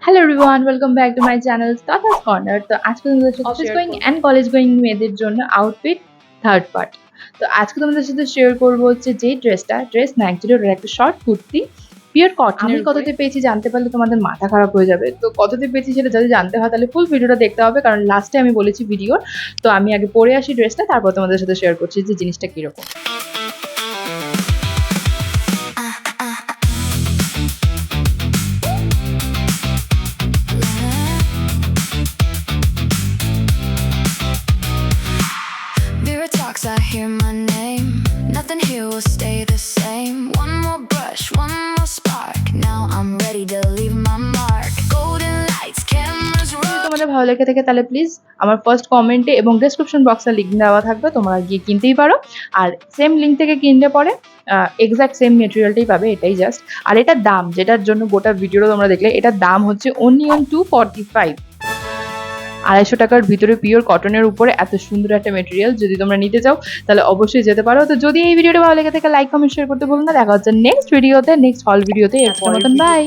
Hello everyone, welcome back to my channel Tata's Corner. তো আজকে তোমাদের সাথে office going and college going মেয়েদের জন্য আউটফিট থার্ড পার্ট। তো আজকে তোমাদের সাথে শেয়ার করব হচ্ছে যে ড্রেস না অ্যাকচুয়ালি ওটা একটা শর্ট কুর্তি পিওর কটন। আমি কততে পেয়েছি জানতে পারলে তোমাদের মাথা খারাপ হয়ে যাবে। তো কততে পেয়েছি সেটা যদি জানতে হয় তাহলে ফুল ভিডিওটা দেখতে হবে, কারণ লাস্টে আমি বলেছি ভিডিওর। তো আমি আগে পরে আসি ড্রেসটা, তারপর তোমাদের সাথে শেয়ার করছি যে জিনিসটা কিরকম। I hear my name. Nothing here will stay the same. One more brush, one more spark. Now I'm ready to leave my mark. Golden lights, cameras roll. তোমাদের ভালো লেগে থাকে তাহলে প্লিজ আমার ফার্স্ট কমেন্টে এবং ডেসক্রিপশন বক্সে লিংক দেওয়া থাকবে, তোমরা গিয়ে কিনতেই পারো। আর সেম লিংক থেকে কিনলে পরে এক্স্যাক্ট সেম মেটেরিয়ালটাই পাবে, এটাই জাস্ট। আর এটার দাম, যেটার জন্য গোটা ভিডিওটা তোমরা দেখলে, এটার দাম হচ্ছে অনলি অন 245। 250 টাকার ভিতরে পিওর কটনের উপরে এত সুন্দর একটা মেটেরিয়াল যদি তোমরা নিতে চাও তাহলে অবশ্যই যেতে পারো। তো যদি এই ভিডিওটা ভালো লেগে থাকে লাইক কমেন্ট শেয়ার করতে ভুলো না। দেখা হচ্ছে নেক্সট ভিডিওতে, নেক্সট হল ভিডিওতে। এর মতন বাই।